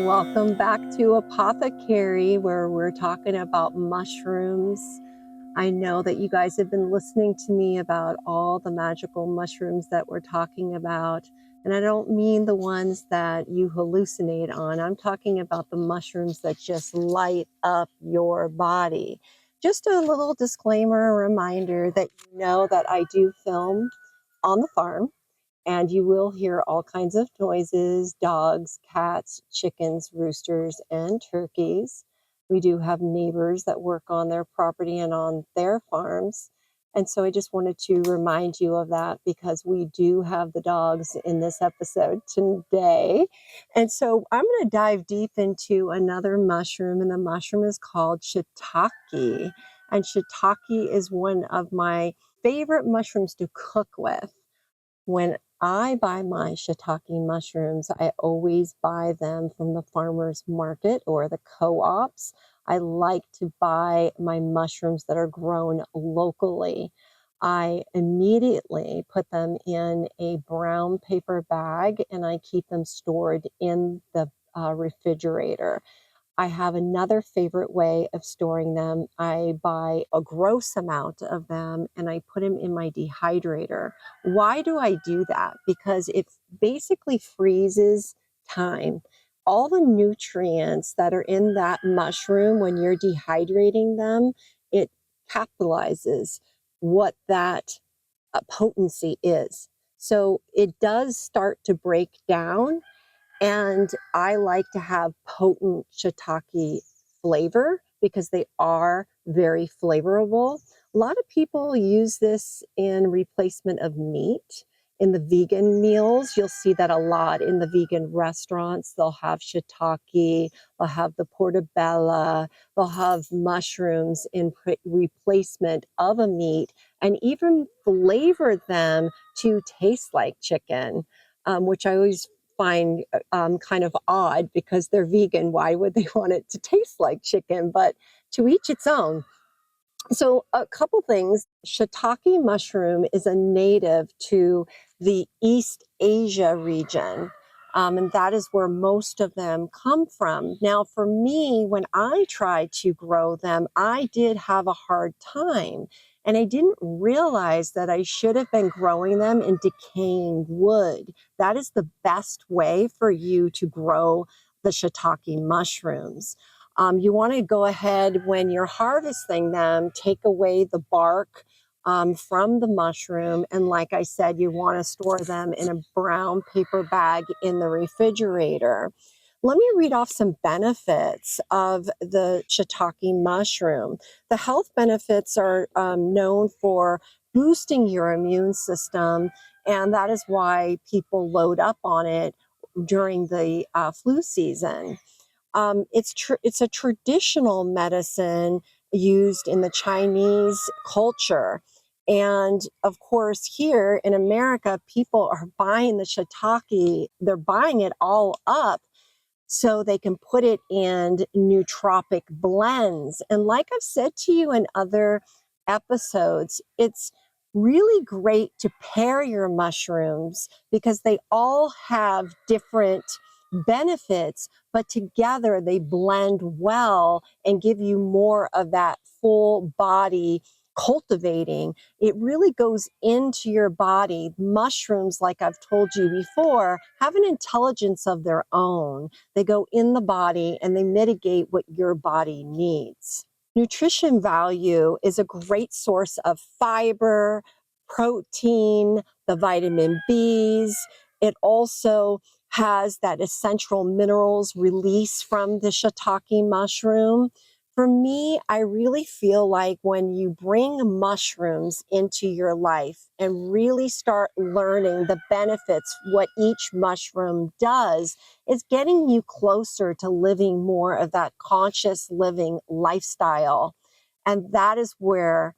Welcome back to ApotheKerry, where we're talking about mushrooms. I know that you guys have been listening to me about all the magical mushrooms that we're talking about. And I don't mean the ones that you hallucinate on. I'm talking about the mushrooms that just light up your body. Just a little disclaimer, a reminder that you know that I do film on the farm. And you will hear all kinds of noises: dogs, cats, chickens, roosters, and turkeys. We do have neighbors that work on their property and on their farms. And so I just wanted to remind you of that because we do have the dogs in this episode today. And so I'm going to dive deep into another mushroom, and the mushroom is called shiitake. And shiitake is one of my favorite mushrooms to cook with. When I buy my shiitake mushrooms, I always buy them from the farmer's market or the co-ops. I like to buy my mushrooms that are grown locally. I immediately put them in a brown paper bag and I keep them stored in the refrigerator. I have another favorite way of storing them. I buy a gross amount of them and I put them in my dehydrator. Why do I do that? Because it basically freezes time. All the nutrients that are in that mushroom, when you're dehydrating them, it capitalizes what that potency is. So it does start to break down, and I like to have potent shiitake flavor because they are very flavorful. A lot of people use this in replacement of meat. In the vegan meals, you'll see that a lot in the vegan restaurants. They'll have shiitake, they'll have the portobello, they'll have mushrooms in replacement of a meat, and even flavor them to taste like chicken, which I always find kind of odd because they're vegan. Why would they want it to taste like chicken? But to each its own. So a couple things. Shiitake mushroom is a native to the East Asia region. And that is where most of them come from. Now, for me, when I tried to grow them, I did have a hard time. And I didn't realize that I should have been growing them in decaying wood. That is the best way for you to grow the shiitake mushrooms. You want to go ahead when you're harvesting them, take away the bark from the mushroom. And like I said, you want to store them in a brown paper bag in the refrigerator. Let me read off some benefits of the shiitake mushroom. The health benefits are known for boosting your immune system, and that is why people load up on it during the flu season. It's a traditional medicine used in the Chinese culture. And of course, here in America, people are buying the shiitake, they're buying it all up so they can put it in nootropic blends. And like I've said to you in other episodes, it's really great to pair your mushrooms because they all have different benefits, but together they blend well and give you more of that full body cultivating. It really goes into your body. Mushrooms, like I've told you before, have an intelligence of their own. They go in the body and they mitigate what your body needs. Nutrition value is a great source of fiber, protein, the vitamin Bs. It also has that essential minerals release from the shiitake mushroom. For me, I really feel like when you bring mushrooms into your life and really start learning the benefits, what each mushroom does, is getting you closer to living more of that conscious living lifestyle. And that is where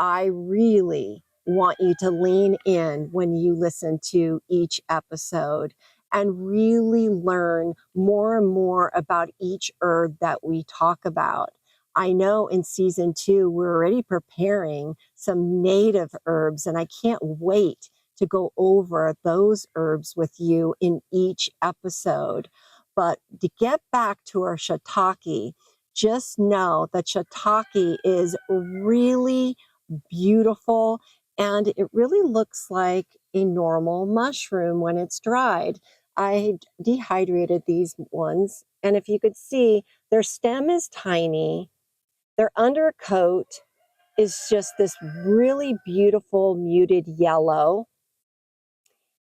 I really want you to lean in when you listen to each episode and really learn more and more about each herb that we talk about. I know in season 2, we're already preparing some native herbs, and I can't wait to go over those herbs with you in each episode. But to get back to our shiitake, just know that shiitake is really beautiful, and it really looks like a normal mushroom when it's dried. I dehydrated these ones, and if you could see, their stem is tiny, their undercoat is just this really beautiful muted yellow.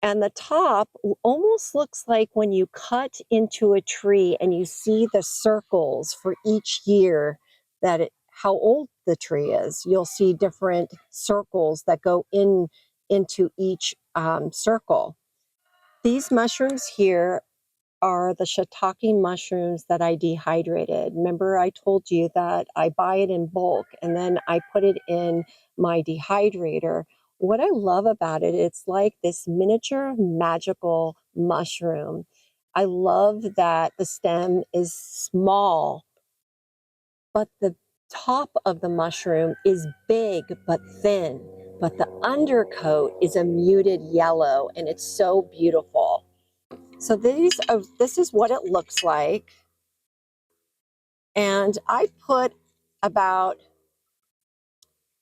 And the top almost looks like when you cut into a tree and you see the circles for each year how old the tree is. You'll see different circles that go into each circle. These mushrooms here are the shiitake mushrooms that I dehydrated. Remember, I told you that I buy it in bulk and then I put it in my dehydrator. What I love about it, it's like this miniature magical mushroom. I love that the stem is small, but the top of the mushroom is big but thin. But the undercoat is a muted yellow, and it's so beautiful. So this is what it looks like. And I put about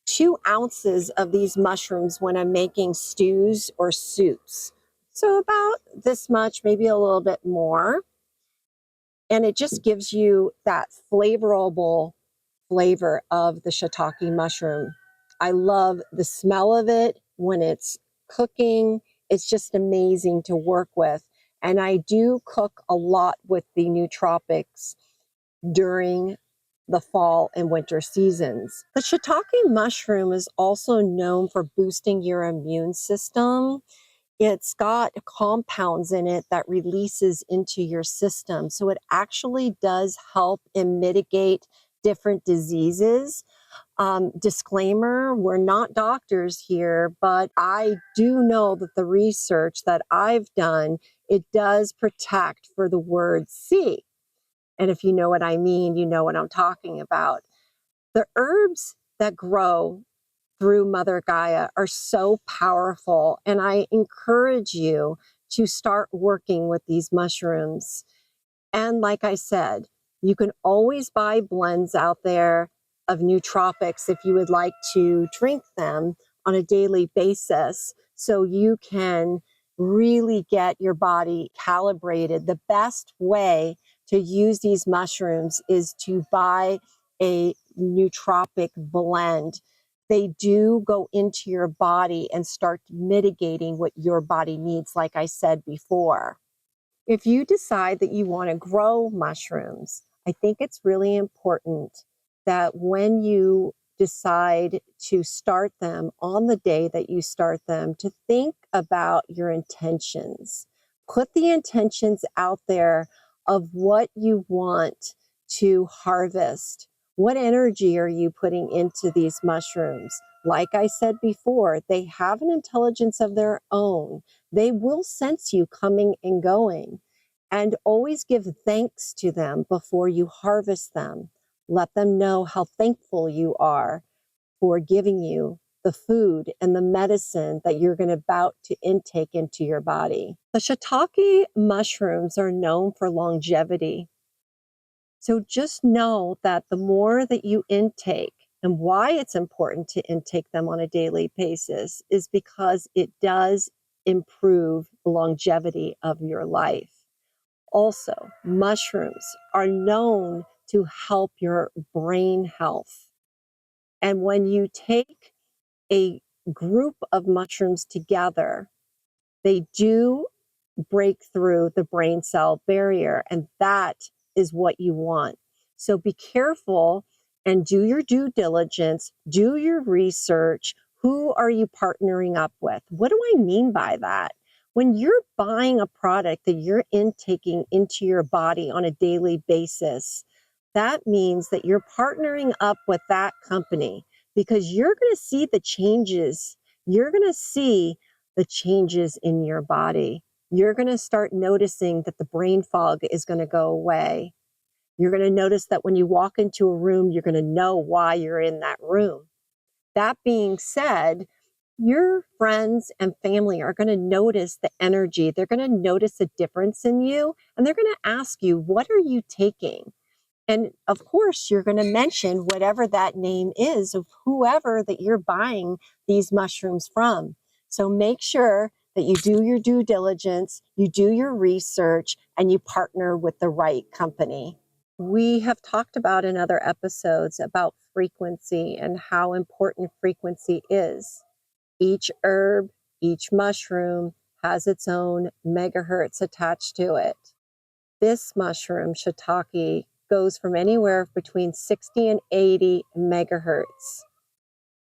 2 ounces of these mushrooms when I'm making stews or soups. So about this much, maybe a little bit more. And it just gives you that flavorable flavor of the shiitake mushroom. I love the smell of it when it's cooking. It's just amazing to work with. And I do cook a lot with the nootropics during the fall and winter seasons. The shiitake mushroom is also known for boosting your immune system. It's got compounds in it that releases into your system. So it actually does help and mitigate different diseases. Disclaimer, we're not doctors here, but I do know that the research that I've done, it does protect for the word C. And if you know what I mean, you know what I'm talking about. The herbs that grow through Mother Gaia are so powerful, and I encourage you to start working with these mushrooms. And like I said, you can always buy blends out there of nootropics if you would like to drink them on a daily basis so you can really get your body calibrated. The best way to use these mushrooms is to buy a nootropic blend. They do go into your body and start mitigating what your body needs, like I said before. If you decide that you want to grow mushrooms, I think it's really important that when you decide to start them, on the day that you start them, to think about your intentions. Put the intentions out there of what you want to harvest. What energy are you putting into these mushrooms? Like I said before, they have an intelligence of their own. They will sense you coming and going. And always give thanks to them before you harvest them. Let them know how thankful you are for giving you the food and the medicine that you're about to intake into your body. The shiitake mushrooms are known for longevity. So just know that the more that you intake, and why it's important to intake them on a daily basis is because it does improve the longevity of your life. Also, mushrooms are known to help your brain health. And when you take a group of mushrooms together, they do break through the brain cell barrier, and that is what you want. So be careful and do your due diligence, do your research. Who are you partnering up with? What do I mean by that? When you're buying a product that you're intaking into your body on a daily basis, that means that you're partnering up with that company because you're going to see the changes. You're going to see the changes in your body. You're going to start noticing that the brain fog is going to go away. You're going to notice that when you walk into a room, you're going to know why you're in that room. That being said, Your friends and family are going to notice the energy. They're going to notice a difference in you, and they're going to ask you, what are you taking? And of course, you're going to mention whatever that name is of whoever that you're buying these mushrooms from. So make sure that you do your due diligence, you do your research, and you partner with the right company. We have talked about in other episodes about frequency and how important frequency is. Each herb, each mushroom has its own megahertz attached to it. This mushroom, shiitake, goes from anywhere between 60 and 80 megahertz.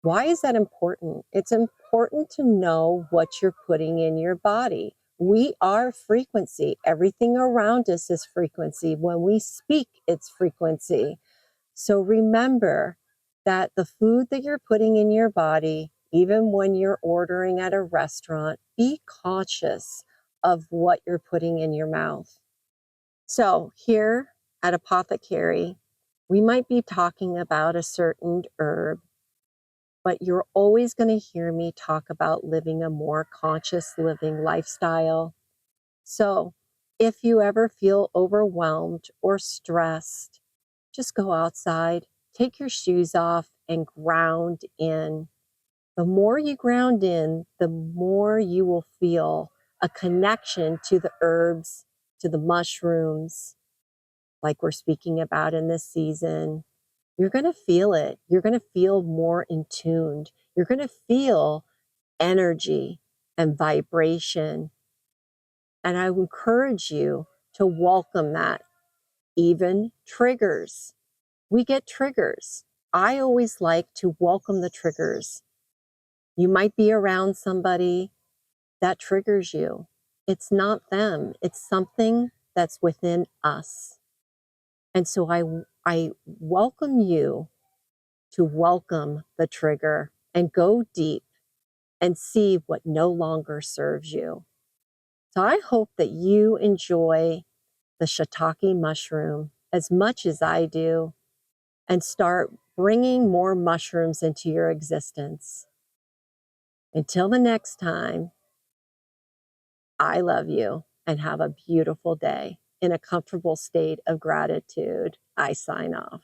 Why is that important? It's important to know what you're putting in your body. We are frequency. Everything around us is frequency. When we speak, it's frequency. So remember that the food that you're putting in your body, even when you're ordering at a restaurant, be cautious of what you're putting in your mouth. So here at ApotheKerry, we might be talking about a certain herb, but you're always going to hear me talk about living a more conscious living lifestyle. So if you ever feel overwhelmed or stressed, just go outside, take your shoes off, and ground in. The more you ground in, the more you will feel a connection to the herbs, to the mushrooms, like we're speaking about in this season. You're going to feel it. You're going to feel more in tuned. You're going to feel energy and vibration. And I encourage you to welcome that. Even triggers. We get triggers. I always like to welcome the triggers. You might be around somebody that triggers you. It's not them. It's something that's within us. And so I welcome you to welcome the trigger and go deep and see what no longer serves you. So I hope that you enjoy the shiitake mushroom as much as I do and start bringing more mushrooms into your existence. Until the next time, I love you and have a beautiful day. In a comfortable state of gratitude, I sign off.